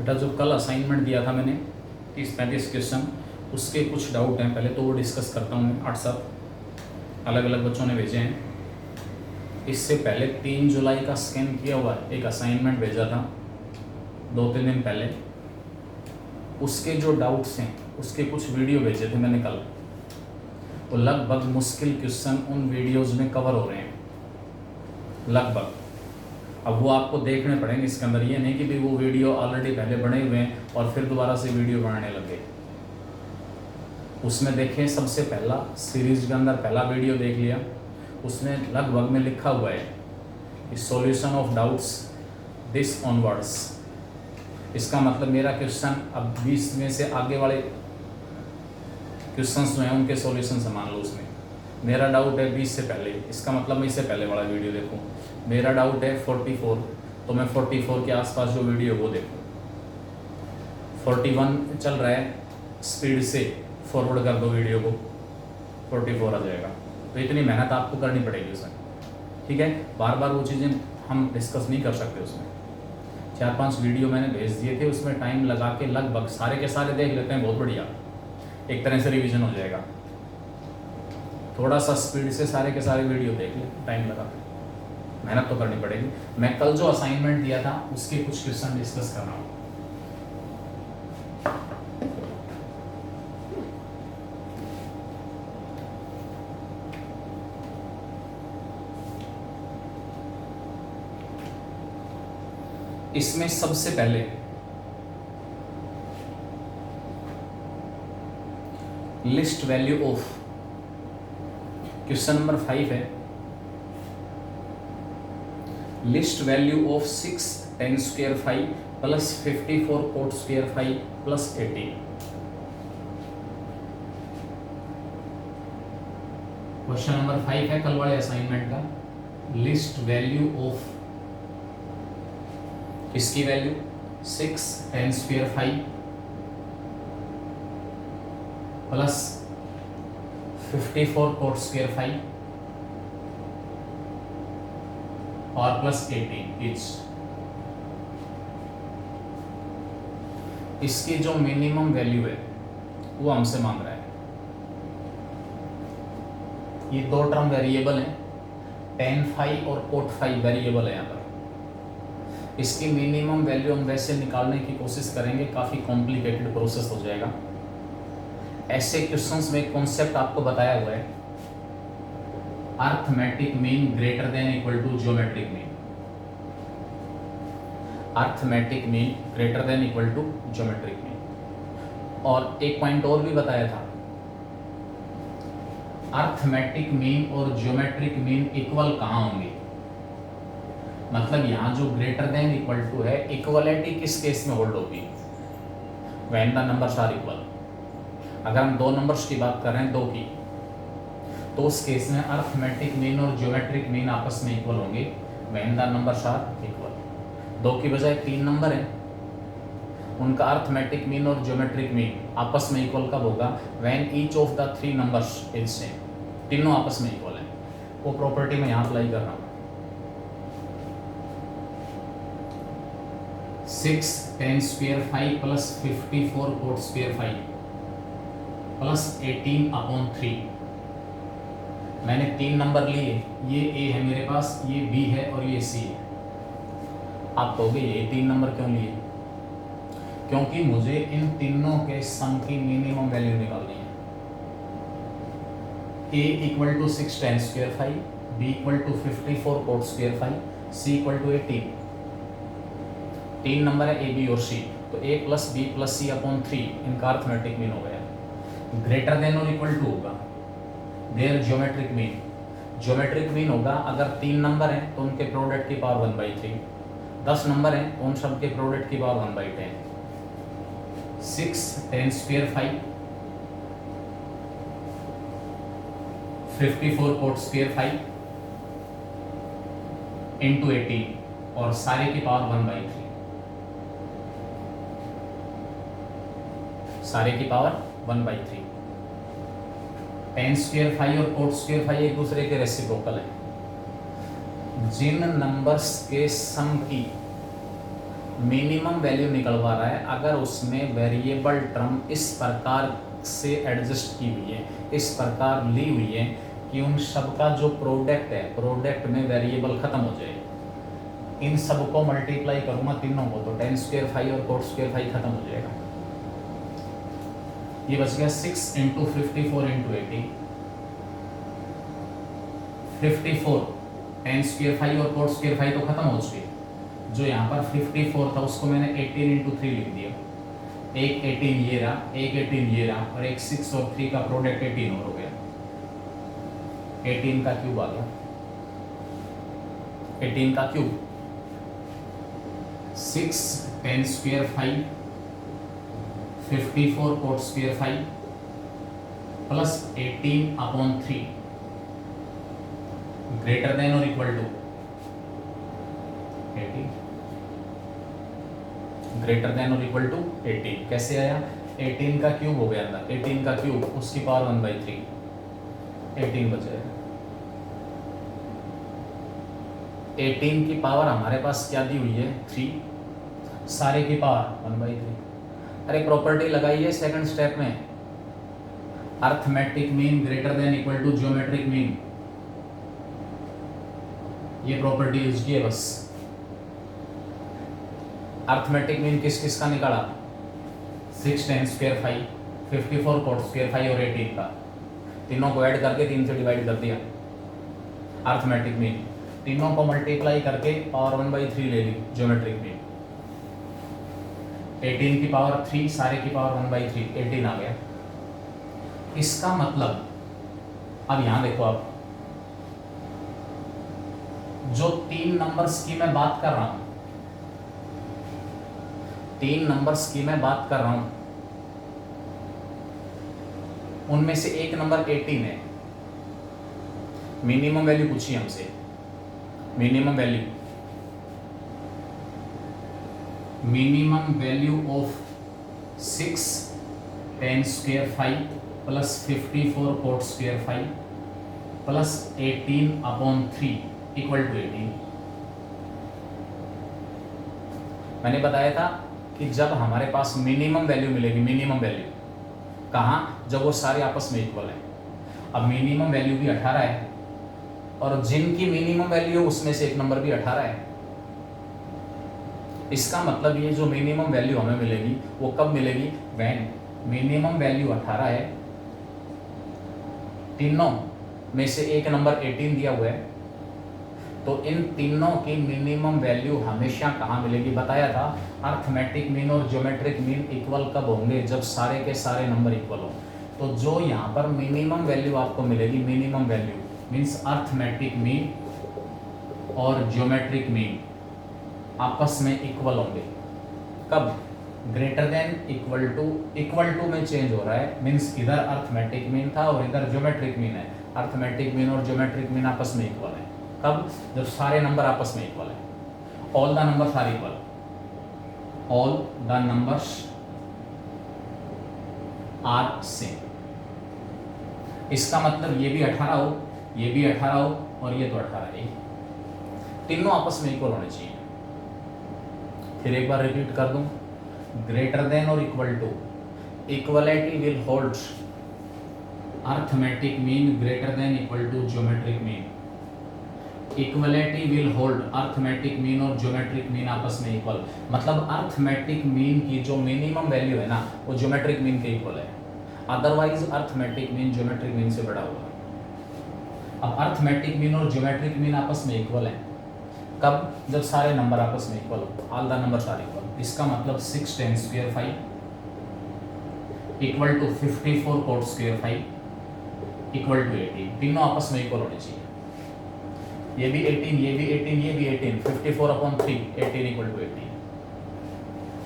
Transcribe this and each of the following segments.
बेटा जो कल असाइनमेंट दिया था मैंने 30-35 क्वेश्चन, उसके कुछ डाउट हैं, पहले तो वो डिस्कस करता हूँ मैं। 8-7 अलग अलग बच्चों ने भेजे हैं। इससे पहले 3 जुलाई का स्कैन किया हुआ एक असाइनमेंट भेजा था 2-3 दिन पहले, उसके जो डाउट्स हैं उसके कुछ वीडियो भेजे थे मैंने कल। तो लगभग मुश्किल क्वेश्चन उन वीडियोज़ में कवर हो रहे हैं लगभग। अब वो आपको देखने पड़ेंगे इसके अंदर, ये नहीं कि भी वो वीडियो ऑलरेडी पहले बने हुए हैं और फिर दोबारा से वीडियो बनाने लगे। उसमें देखें, सबसे पहला सीरीज के अंदर पहला वीडियो देख लिया, उसमें लगभग में लिखा हुआ है कि solution of doubts this onwards. इसका मतलब मेरा क्वेश्चन अब 20 में से आगे वाले क्वेश्चंस जो हैं उनके सॉल्यूशन मान लो। उसमें मेरा डाउट है 20 से पहले, इसका मतलब मैं इससे पहले वाला वीडियो देखूं। मेरा डाउट है 44, तो मैं 44 के आसपास जो वीडियो वो देखूं। 41 चल रहा है, स्पीड से फॉरवर्ड कर दो वीडियो को, 44 आ जाएगा। तो इतनी मेहनत आपको करनी पड़ेगी उसमें, ठीक है। बार बार वो चीज़ें हम डिस्कस नहीं कर सकते उसमें। 4-5 वीडियो मैंने भेज दिए थे, उसमें टाइम लगा के लगभग सारे के सारे देख लेते हैं, बहुत बढ़िया, एक तरह से रिवीजन हो जाएगा। थोड़ा सा स्पीड से सारे के सारे वीडियो देख ले, टाइम लगा के, मेहनत तो करनी पड़ेगी। मैं कल जो असाइनमेंट दिया था उसके कुछ क्वेश्चन डिस्कस कर रहा हूँ। इसमें सबसे पहले least value of, question number 5 है, least value of 6 10 square 5 plus 54 cot square 5 plus 18। Question number 5 है कल वाले असाइनमेंट का। लिस्ट वैल्यू ऑफ, इसकी value 6 10 square 5 plus 54 cot square 5 और प्लस 18 इच। इसकी जो मिनिमम वैल्यू है वो हमसे मांग रहा है। ये दो टर्म वेरिएबल हैं, tan phi और cot phi वेरिएबल है यहाँ पर। इसकी मिनिमम वैल्यू हम वैसे निकालने की कोशिश करेंगे, काफ़ी कॉम्प्लिकेटेड प्रोसेस हो जाएगा। ऐसे क्वेश्चंस में कॉन्सेप्ट आपको बताया हुआ है, arithmetic mean greater than equal to geometric mean. Arithmetic mean greater than equal to geometric mean. और एक पॉइंट और भी बताया था, अर्थमेटिक मीन और ज्योमेट्रिक मीन इक्वल कहाँ होंगे। मतलब यहाँ जो ग्रेटर देन इक्वल टू है, इक्वलिटी किस केस में होल्ड होगी, when the numbers are equal. अगर हम दो नंबर्स की बात कर रहे हैं, दो की, तो उस केस में अर्थमेटिक मीन और ज्योमेट्रिक मीन आपस में इक्वल होंगे, when the numbers are equal. दो की बजाय 3 नंबर हैं, उनका अर्थमेटिक मीन और ज्योमेट्रिक मीन आपस में इक्वल कब होगा, when each of the 3 numbers is same. तीनों आपस में इक्वल हैं। वो प्रॉपर्टी मैं यहाँ अप्लाई कर रहा हूँ। 6 10 square 5 plus 54 cot square 5 plus 18/3। मैंने 3 नंबर लिए, ये A है मेरे पास, ये B है और ये C है। आप कहोगे ये 3 नंबर क्यों लिए, क्योंकि मुझे इन तीनों के सम की मिनिमम वैल्यू निकालनी है। A equal to 6 10 square 5, B equal to 54 cot square 5, C equal to 18। 3 number है A B और C, तो A plus B plus C/3 इनका अर्थमेटिक मीन हो गया। ग्रेटर देन और इक्वल टू होगा their geometric mean. Geometric mean होगा अगर 3 नंबर हैं तो उनके प्रोडक्ट की पावर 1/3, 10 नंबर हैं तो उन सब के प्रोडक्ट की power 1/10। 6 10 square 5 54 cot square 5 into 18 और सारे की पावर 1/3, सारे की पावर 1/3। 10 स्क्वायर 5 और कोट स्क्वायर 5 एक दूसरे के रेसिप्रोकल हैं। जिन नंबर्स के सम की मिनिमम वैल्यू निकलवा रहा है अगर उसमें वेरिएबल टर्म इस प्रकार से एडजस्ट की हुई है, इस प्रकार ली हुई है कि उन सब का जो प्रोडक्ट है, प्रोडक्ट में वेरिएबल खत्म हो जाए। इन सब को मल्टीप्लाई करूंगा तीनों को, तो टेन स्क्वायर फाइव और कोट स्क्वायर फाइव खत्म हो जाएगा। ये बच गया 6 into 54 into 80, 54 ten square five और कोट स्क्वायर फाइव तो खत्म हो चुके। जो यहाँ पर 54 था उसको मैंने 18 इंटू 3 लिख दिया। एक 18 ये रहा, एक 18 ये रहा, और एक 6 और 3 का प्रोडक्ट 18 और हो गया। 18 का क्यूब आ गया, 18 का cube 6 tan square 5 54 cot square 5 plus 18 upon 3 greater than और इक्वल टू 18, ग्रेटर देन और इक्वल टू 18। कैसे आया? 18 का क्यूब हो गया अंदर, 18 का क्यूब उसकी पावर 1/3, 18 बचा। 18 की पावर हमारे पास क्या दी हुई है? 3, सारे की पावर 1/3। अरे प्रॉपर्टी लगाइए सेकंड स्टेप में, arithmetic mean greater than equal to geometric mean. ये प्रॉपर्टी यूज की है बस। अर्थमेटिक मीन किस किस का निकाला? 6 टेन स्क्वायर 5 54 कोट स्क्वायर 5 और 18 का, तीनों को ऐड करके 3 से डिवाइड कर दिया। अर्थमेटिक मीन तीनों को मल्टीप्लाई करके पावर 1/3 ले ली ज्योमेट्रिक मीन। 18 की पावर 3, सारे की पावर 1/3, 18 आ गया। इसका मतलब अब यहां देखो, आप जो 3 नंबर्स की मैं बात कर रहा हूं, 3 नंबर्स की मैं बात कर रहा हूं, उनमें से एक नंबर 18 है। मिनिमम वैल्यू पूछी हमसे, minimum value of 6 tan square 5 plus 54 cot square 5 plus 18 upon 3 equal to 18। मैंने बताया था कि जब हमारे पास मिनिमम वैल्यू मिलेगी, मिनिमम वैल्यू कहाँ? जब वो सारे आपस में इक्वल है। अब मिनिमम वैल्यू भी 18 है, और जिनकी मिनिमम वैल्यू है उसमें से एक नंबर भी 18 है। इसका मतलब ये जो मिनिमम वैल्यू हमें मिलेगी वो कब मिलेगी? व्हेन मिनिमम वैल्यू 18 है, तीनों में से एक नंबर 18 दिया हुआ है, तो इन तीनों की मिनिमम वैल्यू हमेशा कहाँ मिलेगी? बताया था अर्थमेटिक मीन और ज्योमेट्रिक मीन इक्वल कब होंगे? जब सारे के सारे नंबर इक्वल हो। तो जो यहाँ पर मिनिमम वैल्यू आपको मिलेगी, minimum value means arithmetic mean और ज्योमेट्रिक मीन आपस में इक्वल होंगे। कब? ग्रेटर देन इक्वल टू में चेंज हो रहा है, मीन्स इधर अर्थमेटिक मीन था और इधर ज्योमेट्रिक मीन है। अर्थमेटिक मीन और ज्योमेट्रिक मीन आपस में इक्वल है। कब? जब सारे नंबर आपस में इक्वल है। All the numbers are equal, all the numbers are same. इसका मतलब ये भी 18 हो, ये भी 18 हो, और ये तो 18 है, तीनों आपस में इक्वल होने चाहिए। फिर एक बार रिपीट कर दूं, ग्रेटर देन और equal to, equality will hold arithmetic mean greater than equal to geometric mean. Equality will hold arithmetic mean और ज्योमेट्रिक मीन आपस में इक्वल। मतलब अर्थमेटिक मीन की जो मिनिमम वैल्यू है ना, वो ज्योमेट्रिक मीन के इक्वल है, otherwise arithmetic mean geometric mean से बड़ा होगा। अब अर्थमेटिक मीन और ज्योमेट्रिक मीन आपस में इक्वल है कब? जब सारे नंबर आपस में इक्वल हो, all the numbers are equal. इसका मतलब 6 tan square 5 equal to 54 cot square 5 equal to 18, तीनों आपस में इक्वल होने चाहिए। ये भी 18, ये भी 18, ये भी 18, 54 अपॉन 3, 18 इक्वल टू 18।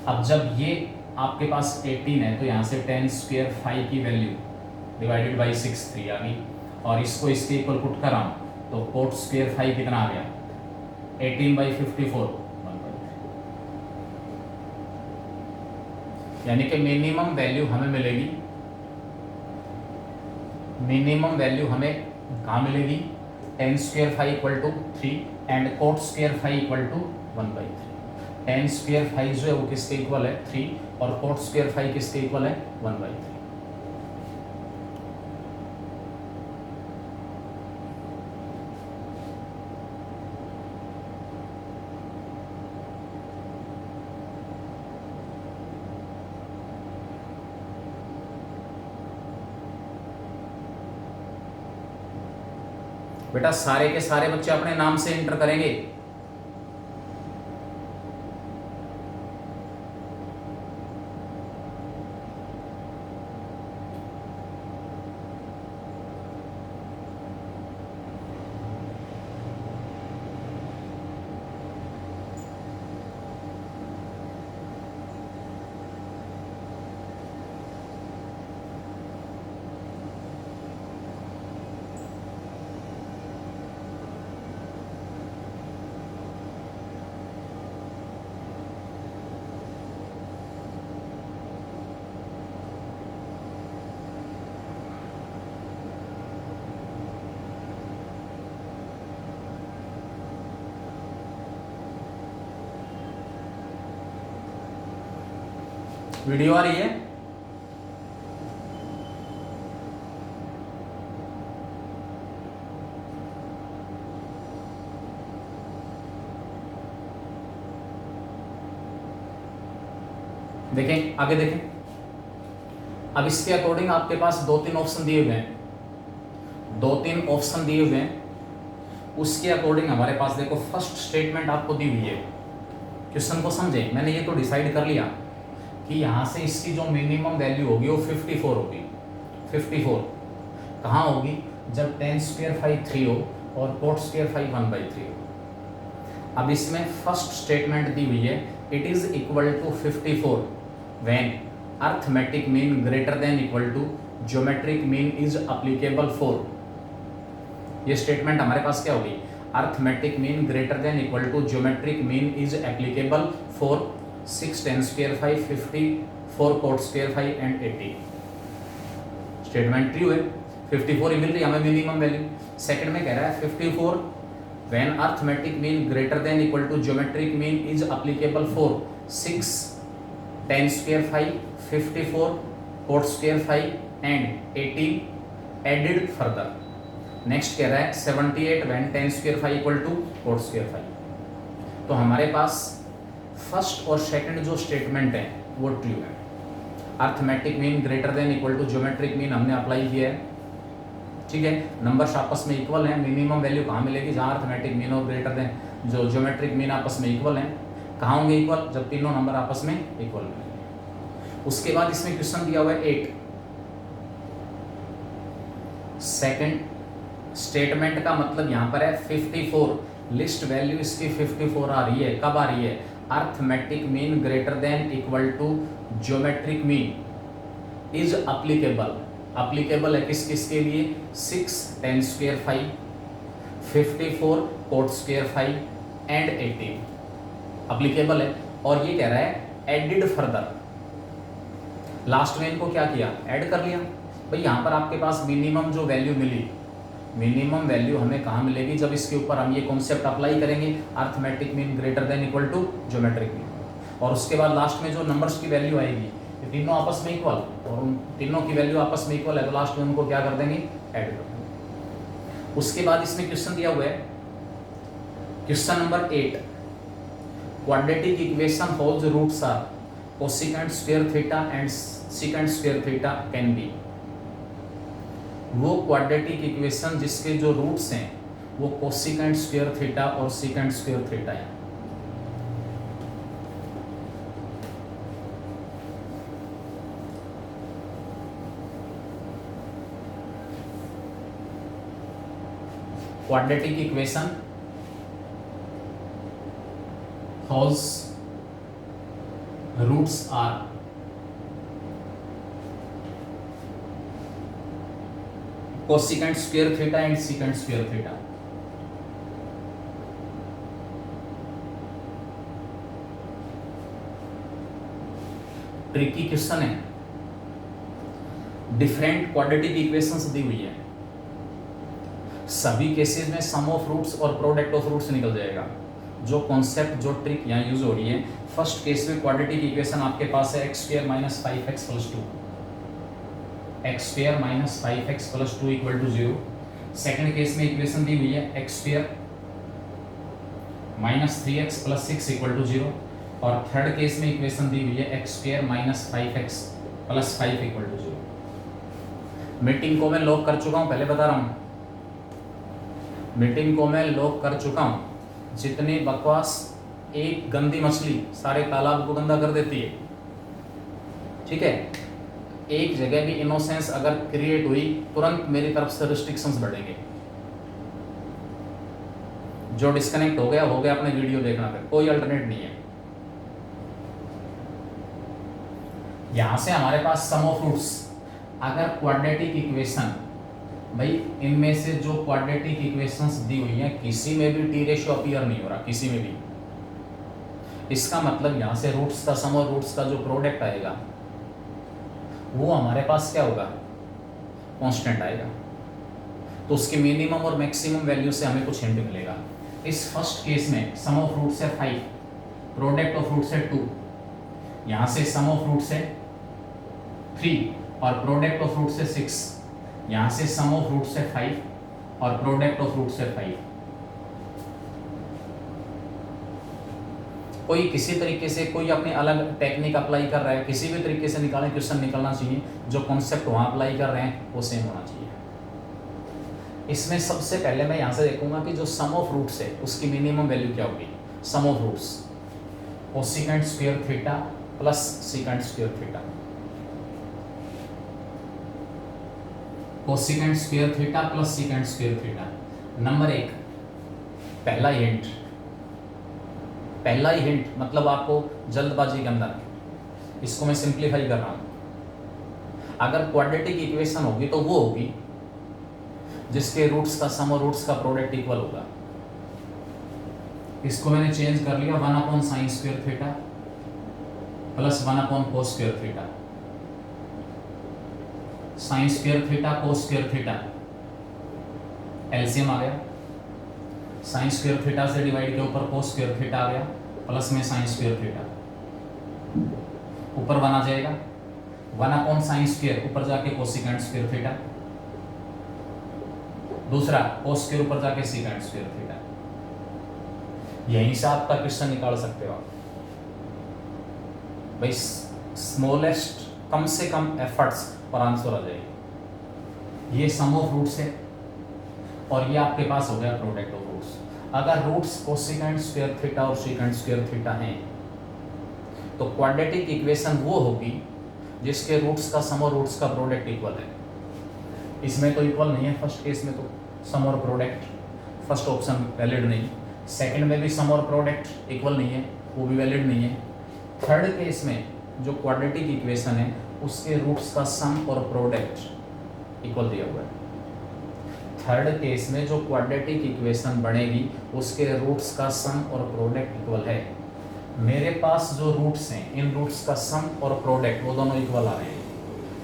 अब जब ये आपके पास 18 है तो यहाँ से टेन स्क्वायर 5 की वैल्यू डिवाइडेड बाई 6 3 आ गई, और इसको इसके इक्वल पुट कर रहा हूँ तो कोट स्क्वायर 5 कितना आ गया? 18/54, यानी कि मिनिमम वैल्यू हमें मिलेगी, मिनिमम वैल्यू हमें कहाँ मिलेगी? Tan square 5 equal to 3 and cot square 5 equal to 1/3। Tan square five जो है वो किसके इक्वल है 3 और कोट स्क्वायर फाइव किसके इक्वल है 1/3। बेटा सारे के सारे बच्चे अपने नाम से एंटर करेंगे। वीडियो आ रही है? देखें आगे देखें। अब इसके अकॉर्डिंग आपके पास 2-3 ऑप्शन दिए हुए हैं, 2-3 ऑप्शन दिए हुए हैं। उसके अकॉर्डिंग हमारे पास देखो फर्स्ट स्टेटमेंट आपको दी हुई है। क्वेश्चन को समझे, मैंने ये तो डिसाइड कर लिया कि यहाँ से इसकी जो मिनिमम वैल्यू होगी वो 54 होगी। 54 कहाँ होगी? जब टेन स्क्वायर फाइव 3 हो और कोट स्क्वायर फाइव 1/3 हो। अब इसमें फर्स्ट स्टेटमेंट दी हुई है it is equal to 54 when arithmetic mean greater than equal to geometric mean is applicable for. ये स्टेटमेंट हमारे पास क्या होगी? Arithmetic mean greater than equal to geometric mean is applicable for 6 tan square five 54 cot square five and 80। Statement true है, 54 ही मिल रही है हमें minimum value. Second में कह रहा है 54 when arithmetic mean greater than equal to geometric mean is applicable for 6 tan square five 54 cot square five and 80 added further. Next कह रहा है 78 when tan square five equal to cot square five. तो हमारे पास first और second जो statement है वो ट्रू है। Arithmetic mean greater than equal to geometric mean हमने अप्लाई किया है, ठीक है। नंबर्स आपस में इक्वल हैं। मिनिमम वैल्यू कहाँ मिलेगी? जहाँ अर्थमेटिक मीन और ग्रेटर देन जो ज्योमेट्रिक मीन आपस में इक्वल हैं। कहाँ होंगे इक्वल? जब तीनों नंबर आपस में इक्वल मिलेंगे। उसके बाद इसमें क्वेश्चन दिया हुआ है 8। सेकंड स्टेटमेंट का मतलब यहाँ पर है 54, लिस्ट वैल्यू इसकी 54 आ रही है। कब आ रही है? Arithmetic mean greater than equal to geometric mean is applicable. Applicable है किस किस के लिए? 6 tan square five 54 cot square five and 80 applicable है। और ये कह रहा है एडिड फर्दर। लास्ट में इनको क्या किया? ऐड कर लिया। भाई यहाँ पर आपके पास मिनिमम जो वैल्यू मिली, मिनिमम वैल्यू हमें कहाँ मिलेगी? जब इसके ऊपर हम ये कॉन्सेप्ट अप्लाई करेंगे arithmetic mean greater than equal to geometric mean. और उसके बाद लास्ट में जो नंबर्स की वैल्यू आएगी ये तीनों आपस में इक्वल, और उन तीनों की वैल्यू आपस में इक्वल है तो लास्ट में उनको क्या कर देंगे? ऐड कर देंगे। उसके बाद इसमें क्वेश्चन दिया हुआ है question number 8, quadratic equation whose roots are cosecant square theta and secant square theta can be. वो क्वाड्रेटिक इक्वेशन जिसके जो रूट्स हैं वो कोसेकेंट स्क्वायर थीटा और सेकेंट स्क्वायर थीटा है। Quadratic equation whose roots are cosecant square theta and secant square theta। Tricky question है। Different quadratic equations दी हुई है, सभी केसेस में सम ऑफ रूट्स और प्रोडक्ट ऑफ रूट्स निकल जाएगा। जो कॉन्सेप्ट जो ट्रिक यहाँ यूज हो रही है, फर्स्ट केस में क्वाड्रेटिक इक्वेशन आपके पास है x square minus 5x plus 2, x square minus 5x plus 2 equal to 0। Second case में इक्वेशन दी हुई है x square minus 3x plus 6 equal to 0, और थर्ड केस में इक्वेशन दी हुई है x square minus 5x plus 5 equal to 0। Meeting को मैं लॉक कर चुका हूँ, पहले बता रहा हूँ, मीटिंग को मैं लॉक कर चुका हूँ। जितनी बकवास, एक गंदी मछली सारे तालाब को गंदा कर देती है, ठीक है। एक जगह भी इनोसेंस अगर क्रिएट हुई, तुरंत मेरी तरफ से रिस्ट्रिक्शंस बढ़ेंगे। जो डिस्कनेक्ट हो गया अपने वीडियो देखना, फिर कोई अल्टरनेट नहीं है। यहां से हमारे पास सम ऑफ रूट्स, अगर क्वाड्रेटिक इक्वेशन, भाई इनमें से जो क्वाड्रेटिक इक्वेशंस दी हुई हैं किसी में भी टी रेशियो अपीयर नहीं हो रहा, किसी में भी। इसका मतलब यहां से रूट्स का सम और रूट्स का जो प्रोडक्ट आएगा वो हमारे पास क्या होगा, कांस्टेंट आएगा। तो उसकी मिनिमम और मैक्सिमम वैल्यू से हमें कुछ हिंट मिलेगा। इस फर्स्ट केस में सम ऑफ रूट्स है 5, प्रोडक्ट ऑफ रूट्स है 2, यहां से सम ऑफ रूट्स है 3 और प्रोडक्ट ऑफ रूट्स है 6, यहां से सम ऑफ रूट्स है 5 और प्रोडक्ट ऑफ रूट्स है 5। कोई किसी तरीके से, कोई अपनी अलग टेक्निक अप्लाई कर रहा है, किसी भी तरीके से निकालें, क्वेश्चन निकलना चाहिए, जो कॉन्सेप्ट वहां अप्लाई कर रहे हैं वो सेम होना चाहिए। इसमें सबसे पहले मैं यहां से देखूंगा कि जो सम ऑफ रूट्स है उसकी मिनिमम वैल्यू क्या होगी। Sum of roots cosecant square theta plus secant square theta, cosecant square theta plus secant square theta. Number 1, पहला ही हिंट मतलब आपको जल्दबाजी के अंदर, इसको मैं सिंप्लीफाई कर रहा हूं। अगर क्वाड्रेटिक इक्वेशन होगी तो वो होगी जिसके रूट्स का सम और रूट्स का प्रोडक्ट इक्वल होगा। इसको मैंने चेंज कर लिया, 1 upon sine square theta plus 1 upon cos square theta. Sine square theta cos square theta LCM आ गया, साइन स्क्वायर थीटा से डिवाइड के ऊपर कोस स्क्वायर थीटा आ गया, प्लस में साइन स्क्वायर थीटा, ऊपर 1 आ जाएगा, 1 अपॉन साइन स्क्वायर ऊपर जाके कोसेकेंट स्क्वायर थीटा, दूसरा कोस स्क्वायर ऊपर जाके सेकेंट स्क्वायर थीटा। यहीं से आपका क्वेश्चन निकाल सकते हो आप भाई, स्मॉलेस्ट, कम से कम एफर्ट्स और आंसर आ जाएगी। ये सम ऑफ रूट्स है और ये आपके पास हो गया प्रोडक्ट ऑफ रूट्स। अगर रूट्स कोसेकेंट स्क्वायर थीटा और सेकेंट स्क्वायर थीटा हैं तो क्वाड्रेटिक इक्वेशन वो होगी जिसके रूट्स का सम और रूट्स का प्रोडक्ट इक्वल है। इसमें तो इक्वल नहीं है, फर्स्ट केस में तो सम और प्रोडक्ट, फर्स्ट ऑप्शन वैलिड नहीं। सेकंड में भी सम और प्रोडक्ट इक्वल नहीं है, वो भी वैलिड नहीं है। थर्ड केस में जो क्वाड्रेटिक इक्वेशन है उसके रूट्स का सम और प्रोडक्ट इक्वल दिया हुआ है। थर्ड केस में जो क्वाड्रेटिक इक्वेशन बनेगी उसके रूट्स का सम और प्रोडक्ट इक्वल है। मेरे पास जो रूट्स हैं इन रूट्स का सम और प्रोडक्ट वो दोनों इक्वल आ रहे हैं,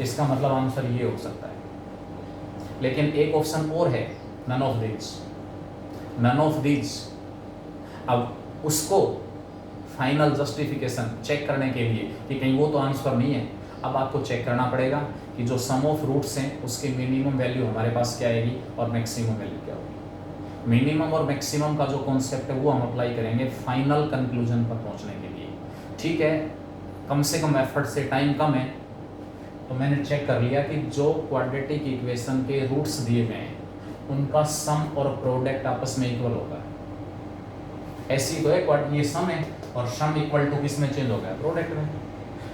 इसका मतलब आंसर ये हो सकता है। लेकिन एक ऑप्शन और है, नन ऑफ दीज। अब उसको फाइनल जस्टिफिकेशन चेक करने के लिए कि कहीं वो तो आंसर नहीं है, अब आपको चेक करना पड़ेगा कि जो सम ऑफ रूट्स हैं उसकी मिनिमम वैल्यू हमारे पास क्या आएगी और मैक्सिमम वैल्यू क्या होगी। मिनिमम और मैक्सिमम का जो कॉन्सेप्ट है वो हम अप्लाई करेंगे फाइनल कंक्लूजन पर पहुंचने के लिए। ठीक है, कम से कम एफर्ट से, टाइम कम है, तो मैंने चेक कर लिया कि जो क्वाड्रेटिक इक्वेशन के रूट्स दिए गए हैं उनका सम और प्रोडक्ट आपस में इक्वल होगा। ऐसी तो है, ये सम है और सम इक्वल टू किस में चेंज हो गया, प्रोडक्ट में।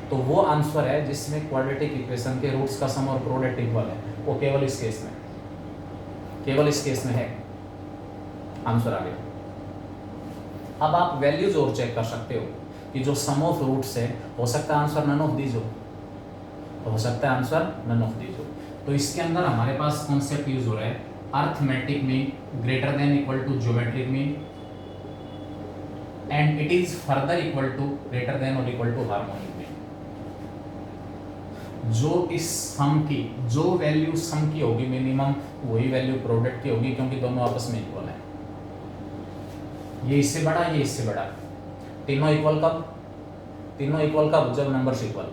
तो वो आंसर है जिसमें क्वाड्रेटिक इक्वेशन के रूट्स का सम और प्रोडक्ट इक्वल है, वो केवल इस केस में, केवल इस केस में है। आंसर आ गया। अब आप वैल्यूज और चेक कर सकते हो कि जो सम ऑफ रूट्स है, हो सकता है आंसर नन ऑफ दीज हो, तो हो सकता है आंसर नन ऑफ दीज हो। तो इसके अंदर हमारे पास कॉन्सेप्ट यूज हो रहा है arithmetic mean greater than equal to geometric mean and it is further equal to greater than और इक्वल टू हार्मोनिक मीन। जो इस सम की, जो वैल्यू सम की होगी मिनिमम, वही वैल्यू प्रोडक्ट की होगी, क्योंकि दोनों आपस में इक्वल है। ये इससे बड़ा, ये इससे बड़ा, तीनों इक्वल कब? तीनों इक्वल कब? जब नंबर्स इक्वल।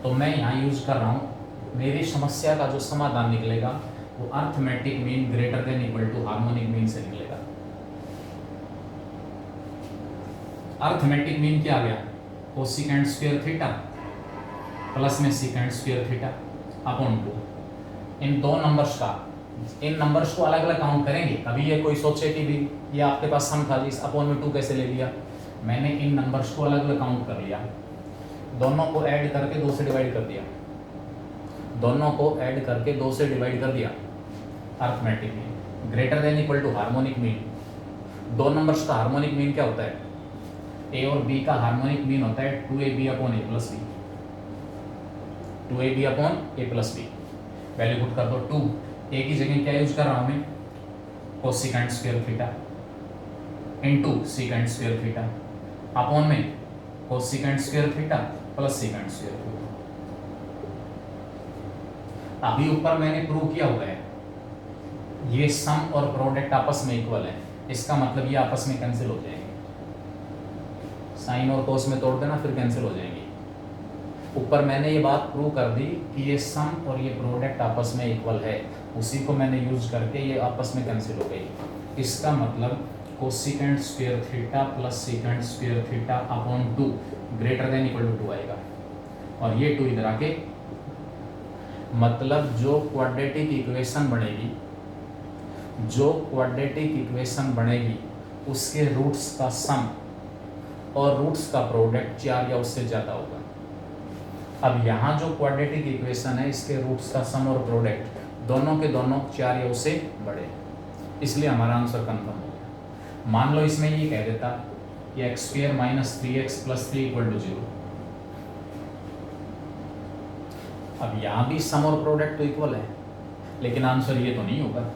तो मैं यहाँ यूज कर रहा हूँ, मेरी समस्या का जो समाधान निकलेगा वो arithmetic mean greater than equal to harmonic mean से निकलेगा। अर्थमेटिक मीन क्या आ गया? कोसिकेंट स्क्वायर थीटा प्लस में सीकेंट स्क्वायर थीटा अपॉन 2। इन दो नंबर्स का, इन नंबर्स को अलग अलग काउंट करेंगे। कभी ये कोई सोचे कि भी ये आपके पास सम था, इस अपॉन में 2 कैसे ले लिया? मैंने इन नंबर्स को अलग अलग काउंट कर लिया, दोनों को ऐड करके 2 से डिवाइड कर दिया, दोनों को ऐड करके 2 से डिवाइड कर दिया। Arithmetic mean greater than equal to harmonic mean. दो नंबर्स का हार्मोनिक मीन क्या होता है? ए और बी का हार्मोनिक मीन होता है 2ab अपॉन ए प्लस बी, 2ab अपॉन ए प्लस बी। वैल्यू पुट कर दो 2, ए की जगह क्या यूज कर रहा हूं मैं? Cosecant square theta into secant square theta upon में cosecant square theta plus secant square theta. अभी ऊपर मैंने प्रूव किया हुआ है ये सम और प्रोडक्ट आपस में इक्वल है, इसका मतलब ये आपस में कैंसिल हो जाएंगे। साइन और कोस में तोड़ देना, फिर कैंसिल हो जाएंगे। ऊपर मैंने ये बात प्रूव कर दी कि ये सम और ये प्रोडक्ट आपस में इक्वल है, उसी को मैंने यूज करके ये आपस में कैंसिल हो गई। इसका मतलब cosecant square theta plus secant square theta upon 2 greater than equal to 2 आएगा, और ये 2 इधर आके, मतलब जो क्वाड्रेटिक इक्वेशन बनेगी, जो क्वाड्रेटिक इक्वेशन बनेगी उसके रूट्स का सम और रूट्स का प्रोडक्ट 4 या उससे ज़्यादा होगा। अब यहाँ जो क्वाड्रेटिक इक्वेशन है इसके रूट्स का सम और प्रोडक्ट दोनों के दोनों 4 या उससे बड़े, इसलिए हमारा आंसर कंफर्म हो गया। मान लो इसमें ये कह देता कि x square minus 3x plus 3 equal to 0। अब यहाँ भी सम और प्रोडक्ट तो इक्वल है, लेकिन आंसर ये तो नहीं होगा,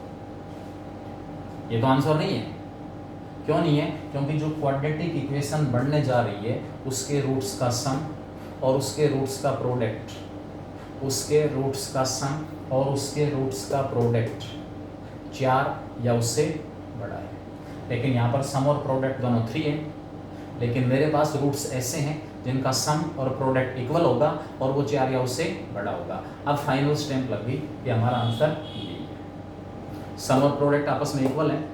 ये तो आंसर नहीं है। क्यों नहीं है? क्योंकि जो क्वाड्रेटिक इक्वेशन बढ़ने जा रही है उसके रूट्स का सम और उसके रूट्स का प्रोडक्ट, उसके रूट्स का सम और उसके रूट्स का प्रोडक्ट 4 या उससे बड़ा है। लेकिन यहाँ पर सम और प्रोडक्ट दोनों 3 है, लेकिन मेरे पास रूट्स ऐसे हैं जिनका सम और प्रोडक्ट इक्वल होगा और वो 4 या उससे बड़ा होगा। अब फाइनल स्टैंप लग गई कि हमारा आंसर यही है। सम और प्रोडक्ट आपस में इक्वल है,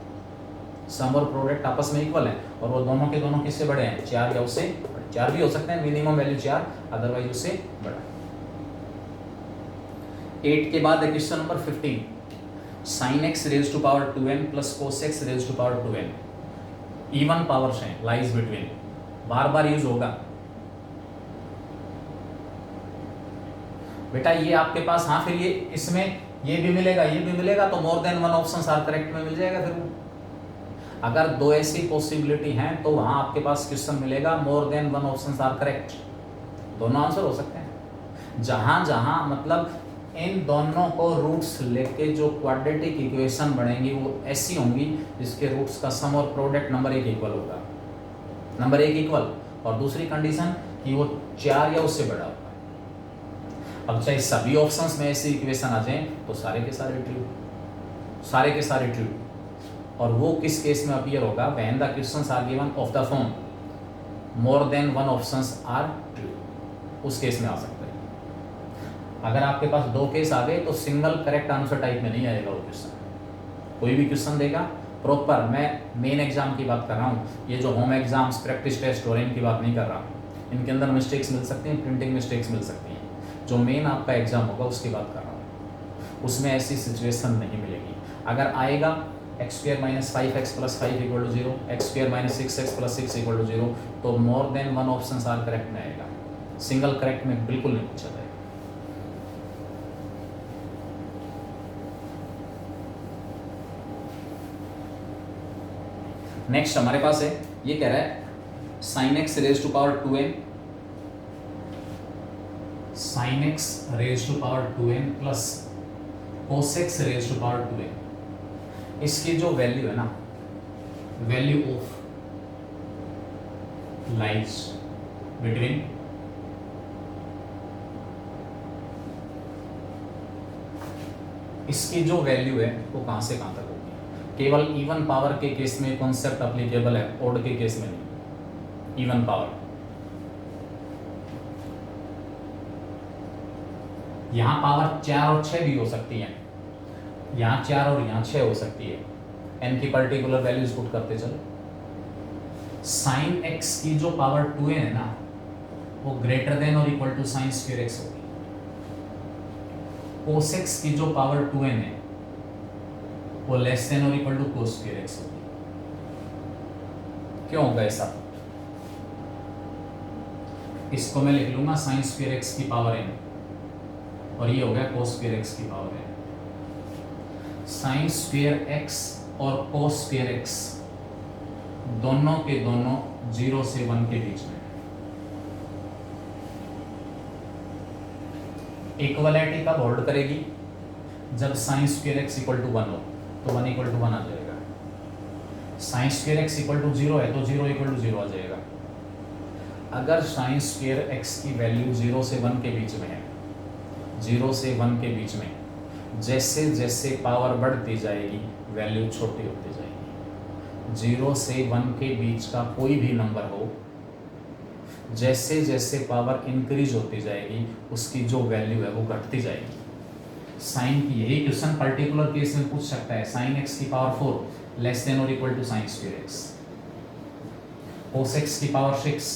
सम और प्रोडक्ट आपस में इक्वल है, और वो दोनों के दोनों किससे बड़े हैं? 4 या उससे बड़े। 4 भी हो सकते हैं, मिनिमम वैल्यू 4, अदरवाइज उससे बड़ा। 8 के बाद question number 15, sin x raise to power 2n plus cos x raise to power 2n। Even powers हैं, लाइज बिटवीन, बार बार यूज होगा बेटा। ये आपके पास, हाँ फिर ये इसमें ये भी मिलेगा, ये भी मिलेगा, तो more than one options are correct में मिल जाएगा। फिर अगर 2 ऐसी पॉसिबिलिटी हैं तो वहां आपके पास क्वेश्चन मिलेगा more than one options are correct, दोनों आंसर हो सकते हैं। जहां जहां मतलब इन दोनों को रूट्स लेके जो क्वाड्रेटिक इक्वेशन बनेंगी वो ऐसी होंगी जिसके रूट्स का सम और प्रोडक्ट नंबर 1 इक्वल होगा, नंबर 1 इक्वल, और दूसरी कंडीशन कि वो 4 या उससे बड़ा होगा। अब चाहे सभी ऑप्शंस में ऐसी इक्वेशन आ जाएं तो सारे के सारे ट्रू, सारे के सारे ट्रू। और वो किस केस में अपीयर होगा? When the questions are given of the form more than one options are true, उस केस में आ सकता है। अगर आपके पास 2 केस आ गए तो सिंगल करेक्ट आंसर टाइप में नहीं आएगा वो क्वेश्चन। कोई भी क्वेश्चन देगा प्रॉपर, मैं मेन एग्जाम की बात कर रहा हूँ, ये जो होम एग्जाम्स प्रैक्टिस टेस्ट हो रहे हैं इनकी बात नहीं कर रहा हूँ। इनके अंदर मिस्टेक्स मिल सकती हैं, प्रिंटिंग मिस्टेक्स मिल सकती हैं। जो मेन आपका एग्जाम होगा उसकी बात कर रहा हूँ, उसमें ऐसी सिचुएशन नहीं मिलेगी। अगर आएगा x square minus 5x plus 5 equal to 0, x square minus 6x plus 6 equal to 0, तो more than one options are correct में आएगा, सिंगल करेक्ट में बिल्कुल नहीं पूछा जाएगा। नेक्स्ट हमारे पास है, ये कह रहा है sin x raise to power 2n, sin x raise to power 2n plus cos x raise to power 2n। इसकी जो वैल्यू है ना, वैल्यू ऑफ लाइज बिटवीन इसकी जो वैल्यू है वो कहां से कहां तक होगी? केवल इवन पावर के केस में कॉन्सेप्ट अप्लीकेबल है, ओड के केस में नहीं। इवन पावर, यहां पावर 4 और 6 भी हो सकती है, यहां 4 और यहां 6 हो सकती है। एन की पर्टिकुलर वैल्यूज पुट करते चलो। साइन एक्स की जो पावर 2n है ना, वो ग्रेटर देन और equal to sine square x होगी। कोस एक्स की जो पावर 2n है वो लेस देन और equal to cos square x होगी। क्यों होगा ऐसा? इसको मैं लिख लूंगा साइन स्क्वायर एक्स की पावर n, और ये हो गया कोस स्क्वायर एक्स की power n। Sine square x और कोस स्क्वायर एक्स दोनों के दोनों 0 से 1 के बीच में। इक्वलिटी कब होल्ड करेगी? जब sine square x equal to 1 हो, तो 1 इक्वल टू 1 आ जाएगा। Sine square x equal to 0 है तो 0 इक्वल टू 0 आ जाएगा। अगर साइन स्क्वायर एक्स की वैल्यू 0 से 1 के बीच में है, 0 से 1 के बीच में, जैसे जैसे पावर बढ़ती जाएगी वैल्यू छोटी होती जाएगी। 0 से 1 के बीच का कोई भी नंबर हो, जैसे जैसे पावर इंक्रीज होती जाएगी उसकी जो वैल्यू है वो घटती जाएगी। साइन की यही क्वेश्चन पर्टिकुलर केस में पूछ सकता है। साइन एक्स की पावर 4 लेस देन और equal to sine square x. Cos x की पावर 6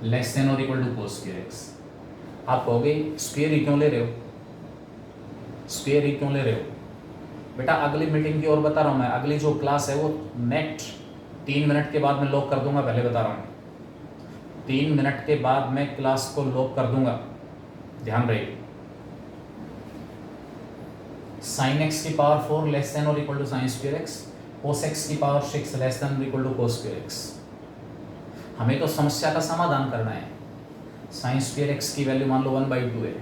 लेस देन और equal to cos square x. आप कहोगे स्क्वायर ही क्यों ले रहे हो, स्क्वायर ही क्यों ले रहे हो? बेटा अगली मीटिंग की ओर बता रहा हूँ मैं, अगली जो क्लास है वो नेक्स्ट 3 मिनट के बाद मैं लॉक कर दूंगा। पहले बता रहा हूँ 3 मिनट के बाद मैं क्लास को लॉक कर दूंगा, ध्यान रहिए। साइन एक्स की पावर 4 लेस देन और equal to sine square x, cos x की पावर 6 लेस देन और equal to cos square x. हमें तो समस्या का समाधान करना है। साइन स्क्वायर एक्स की वैल्यू मान लो 1/2 है,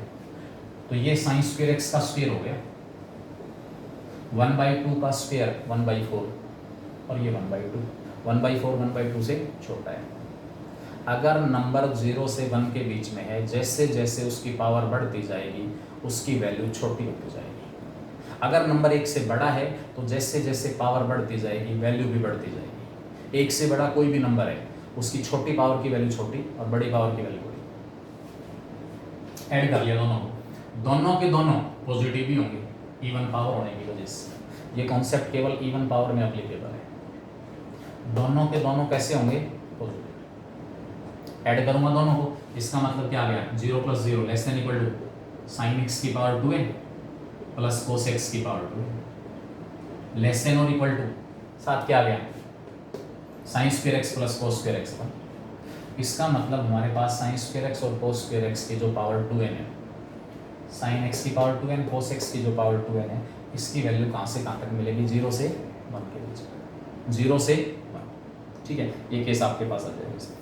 तो ये साइन स्क्वायर एक्स का स्क्वायर हो गया। 1/2 का स्क्वायर 1/4, और ये 1/2। 1/4 1/2 से छोटा है। अगर नंबर 0 से 1 के बीच में है, जैसे जैसे उसकी पावर बढ़ती जाएगी उसकी वैल्यू छोटी होती जाएगी। अगर नंबर 1 से बड़ा है तो जैसे जैसे पावर बढ़ती जाएगी वैल्यू भी बढ़ती जाएगी। 1 से बड़ा कोई भी नंबर है, उसकी छोटी पावर की वैल्यू छोटी और बड़ी पावर की वैल्यू बड़ी। ऐड कर लिया दोनों को, दोनों के दोनों पॉजिटिव ही होंगे इवन पावर होने की वजह से। ये कॉन्सेप्ट केवल इवन पावर में एप्लीकेबल है। दोनों के दोनों कैसे होंगे? पॉजिटिव। ऐड करूंगा दोनों को, इसका मतलब क्या आ गया? 0 + 0 less than equal to sine x की power 2n plus cos x की पावर 2n लेस देन और इक्वल टू साथ क्या आ गया? Sine square x plus cos square x. इसका मतलब हमारे पास साइन स्क्वायर एक्स और कोस स्क्वायर एक्स की जो पावर 2n है, साइन एक्स की पावर 2n, कोस एक्स की जो पावर 2n है, इसकी वैल्यू कहाँ से कहाँ तक मिलेगी? 0 से 1 के बीच में। 0 से 1, ठीक है। ये केस आपके पास आ जाएगा।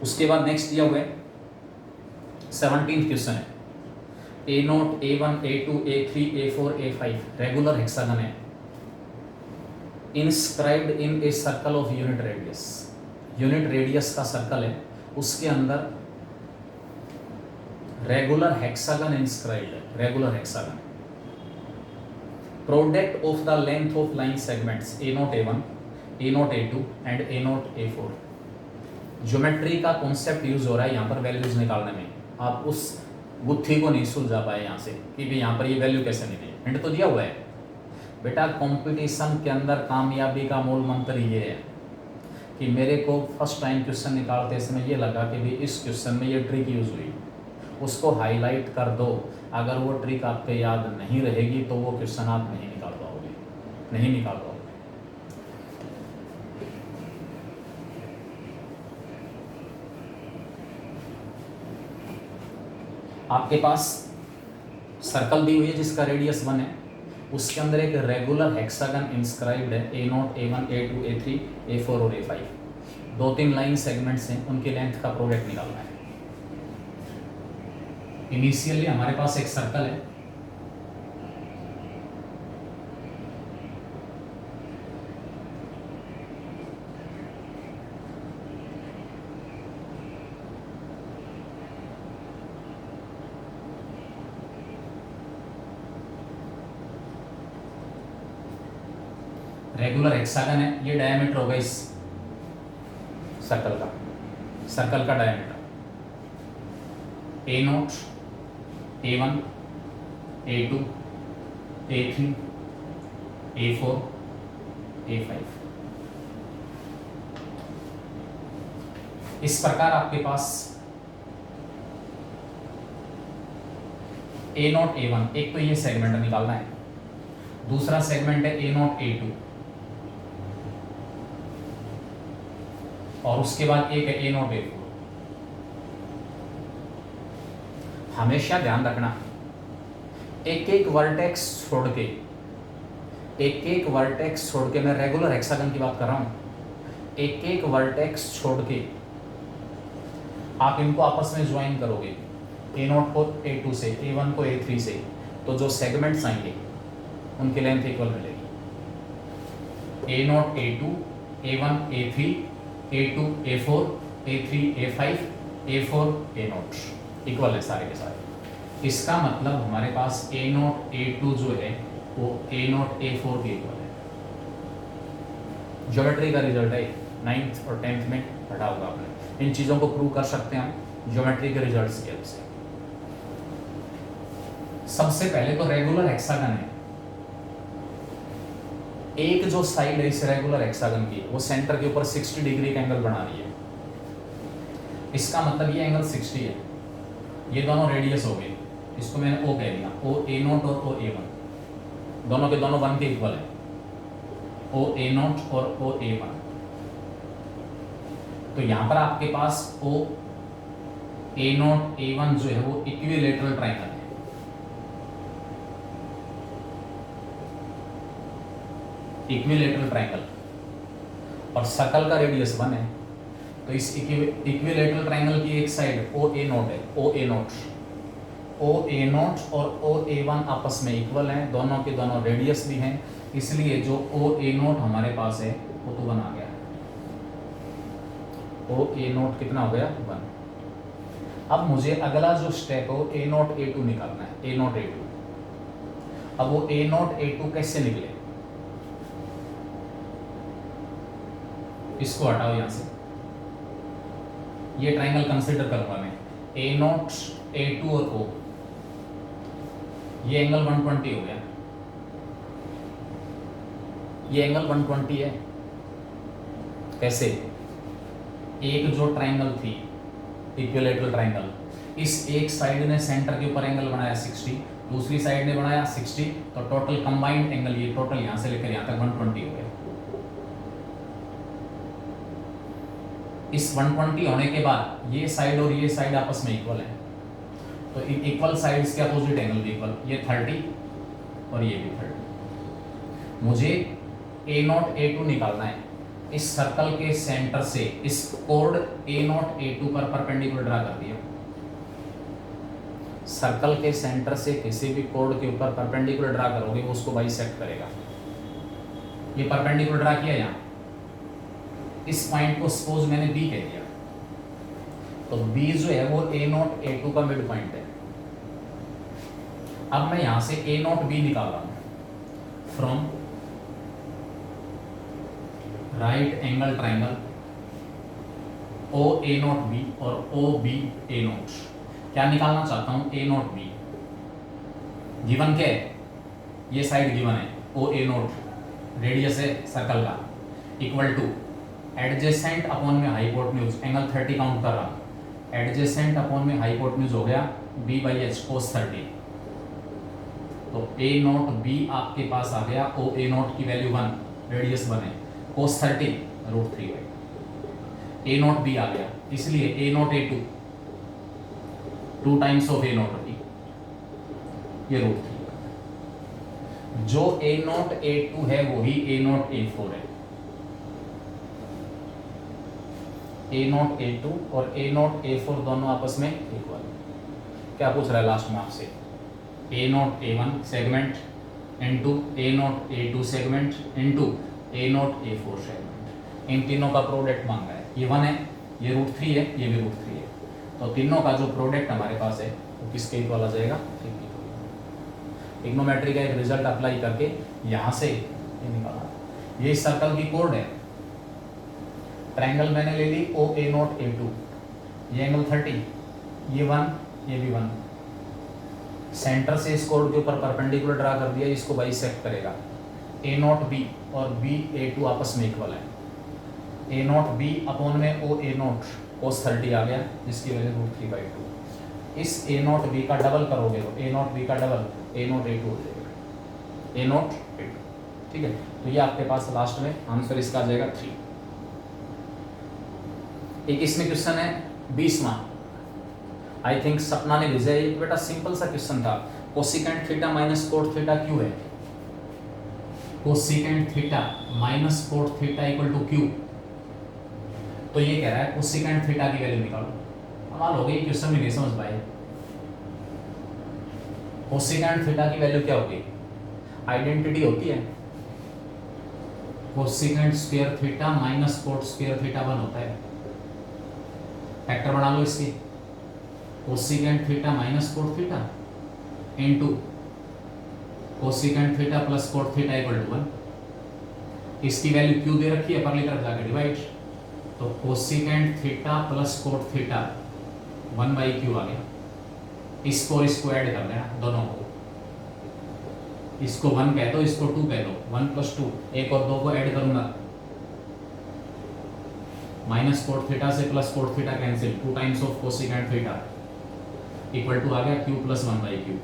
उसके बाद नेक्स्ट दिया हुआ है 17th क्वेश्चन है। A0, A1, A2, A3, A4, A5 regular hexagon है। Inscribed in a circle of unit radius. Unit radius का सर्कल है, उसके अंदर रेगुलर हेक्सागन इंस्क्राइब्ड है। Regular hexagon. Product of the length of line segments A0, A1, A0, A2 and A0, A4। Geometry का concept use हो रहा है यहाँ पर वैल्यूज निकालने में। आप उस गुत्थी को नहीं सुलझा पाए यहाँ से कि भी यहाँ पर ये वैल्यू कैसे निकली। हिंट तो दिया हुआ है बेटा। कंपटीशन के अंदर कामयाबी का मूल मंत्र ये है कि मेरे को फर्स्ट टाइम क्वेश्चन निकालते समय ये लगा कि भी इस क्वेश्चन में ये ट्रिक यूज हुई, उसको हाईलाइट कर दो। अगर वो ट्रिक आपके याद नहीं रहेगी तो वो क्वेश्चन आप नहीं निकाल पाओगे, नहीं निकाल पाओगे। आपके पास सर्कल दी हुई है जिसका रेडियस 1 है, उसके अंदर एक रेगुलर हेक्सागन इंस्क्राइब्ड है। A0, A1, A2, A3, A4 और A5। 2-3 लाइन सेगमेंट्स हैं, उनके लेंथ का प्रोडक्ट निकालना है। इनिशियली हमारे पास एक सर्कल है, रेगुलर हेक्सागन है, ये डायमीटर होगा इस सर्कल का diameter A0, A1, A2, A3, A4, A5। इस प्रकार आपके पास A0, A1, एक तो ये सेगमेंट निकालना है, दूसरा सेगमेंट है A0, A2, और उसके बाद एक है A0, A4। हमेशा ध्यान रखना, एक एक वर्टेक्स छोड़ के मैं रेगुलर हेक्सागन की बात कर रहा हूं, एक एक वर्टेक्स छोड़ के आप इनको आपस में ज्वाइन करोगे, A0 को A2 से, A1 को A3 से, तो जो सेगमेंट्स आएंगे उनकी लेंथ इक्वल मिलेगी। A0, A2, A1, A3, A2, A4, A3, A5, A4, A0 equal है सारे के सारे। इसका मतलब हमारे पास A0, A2 जो है वो A0, A4 के इक्वल है। ज्योमेट्री का रिजल्ट है, 9th और 10th में पढ़ा होगा आपने। इन चीज़ों को प्रूव कर सकते हैं हम ज्योमेट्री के रिजल्ट्स की हेल्प से। सबसे पहले तो रेगुलर हेक्सागन है, एक जो साइड है इस रेगुलर हेक्सागन की वो सेंटर के ऊपर 60 डिग्री का एंगल बना रही है। इसका मतलब ये एंगल 60 है, ये दोनों रेडियस हो गए, इसको मैंने O कह दिया, O A0 और O A1 दोनों के दोनों 1 के इक्वल है, O A0 और O A1। तो यहां पर आपके पास O A0 A1 जो है वो इक्विलेटरल ट्रायंगल है। इक्विलेटरल ट्रायंगल और सर्कल का रेडियस 1 है, तो इस इक्विलेटरल ट्रायंगल की एक साइड O A0 है, O A0 और O A1 आपस में इक्वल हैं, दोनों के दोनों रेडियस भी हैं, इसलिए जो O A0 हमारे पास है वो तो 1 आ गया है। O A0 कितना हो गया? 1। अब मुझे अगला जो स्टेप है वो A0 A2 निकालना है, A0 A2। अब वो A0 A2 कैसे निकले, इसको हटाओ यहां से, ये ट्रायंगल कंसीडर करूंगा मैं, A0 A2 और O, ये एंगल 120 हो गया, ये एंगल 120 है। कैसे? एक जो ट्रायंगल थी इक्विलेटरल ट्रायंगल, इस एक साइड ने सेंटर के ऊपर एंगल बनाया 60, दूसरी साइड ने बनाया 60, तो टोटल कंबाइंड एंगल ये टोटल यहां से लेकर यहां तक 120 हो गया। इस 120 होने के बाद ये साइड और ये साइड आपस में इक्वल है, तो इन इक्वल साइड्स के अपोजिट एंगल भी इक्वल, ये 30 और ये भी 30। मुझे A0 A2 निकालना है, इस सर्कल के सेंटर से इस कोड A0 A2 पर परपेंडिकुलर ड्रा कर दिया। सर्कल के सेंटर से किसी भी कोड के ऊपर परपेंडिकुलर ड्रा करोगे वो उसको बाइसेक्ट करेगा। ये परपेंडिकुलर ड्रा किया यहाँ, इस पॉइंट को सपोज मैंने B कह दिया, तो B जो है वो A0 A2 का मिड पॉइंट है। अब मैं यहां से A0 B निकाल रहा हूं from right angle triangle O A0 B और O B A0। क्या निकालना चाहता हूं? A0 B। गिवन क्या है? ये साइड गिवन है O A0, रेडियस है सर्कल का, इक्वल टू एडजेसेंट अपॉन में हाइपोटेन्यूज, एंगल 30 काउंट कर रहा, एडजेसेंट अपॉन में हाइपोटेन्यूज हो गया B/H cos 30। तो A0 B आपके पास आ गया, O A0 की वैल्यू 1, रेडियस 1 है, cos 30 √3 है, A0 B आ गया, इसलिए A0 A2 2 times of A0 B, ये √3। जो A0 A2 है वही A0 A4 है। A0 A2 और A0 A4 दोनों आपस में इक्वल। क्या पूछ रहा है लास्ट में आपसे? A0 A1 segment into A0 A2 segment into A0 A4 segment, इन तीनों का प्रोडक्ट मांगा है। ये 1 है, ये √3 है, ये भी √3 है, तो तीनों का जो प्रोडक्ट हमारे पास है वो किसके इक्वल आ जाएगा? ट्रिग्नोमेट्री का एक रिजल्ट अप्लाई करके यहाँ से ये निकाला। ये सर्कल की कोड है। ट्रायंगल मैंने ले ली ओ ए नॉट ए टू, ये एंगल 30, ये 1, ये भी 1। सेंटर से इस कोड के ऊपर परपेंडिकुलर ड्रा कर दिया, इसको बाइसेक्ट करेगा। ए नॉट बी और बी ए टू आपस में इक्वल है। ए नॉट बी अपॉन में ओ ए नॉट कोस 30 आ गया, जिसकी वैल्यू √3/2। इस ए नॉट बी का डबल करोगे तो ए नॉट बी का double a not a two हो जाएगा, ए नॉट ए टू। ठीक है, तो ये आपके पास लास्ट में आंसर इसका आ जाएगा 3। एक इसमें क्वेश्चन है 20वां, आई थिंक सपना ने भेजा है। बेटा सिंपल सा क्वेश्चन था, cosecant theta minus cot theta q है। Cosecant theta minus cot theta equal to q. तो ये कह रहा है कोसिकेंट थीटा की वैल्यू निकालो। कमाल हो गई, क्वेश्चन में नहीं समझ पाए। कोसिकेंट थीटा की वैल्यू क्या होगी? आइडेंटिटी होती है, cosecant square theta minus cot square theta 1 होता है। फैक्टर बना लो इसकी, cosecant theta minus cot theta into cosecant theta plus cot theta equal to 1। इसकी वैल्यू क्यू दे रखी है, परली तरफ जाकर डिवाइड, तो cosecant theta plus cot theta 1/q आ गया। इसको ऐड कर देना दोनों को, इसको 1 कह दो, इसको 2 कह दो, 1 + 2, 1 और 2 को ऐड करूंगा, माइनस कोट थीटा से plus cot theta cancel, 2 times of cosecant theta equal to आ गया q + 1/q।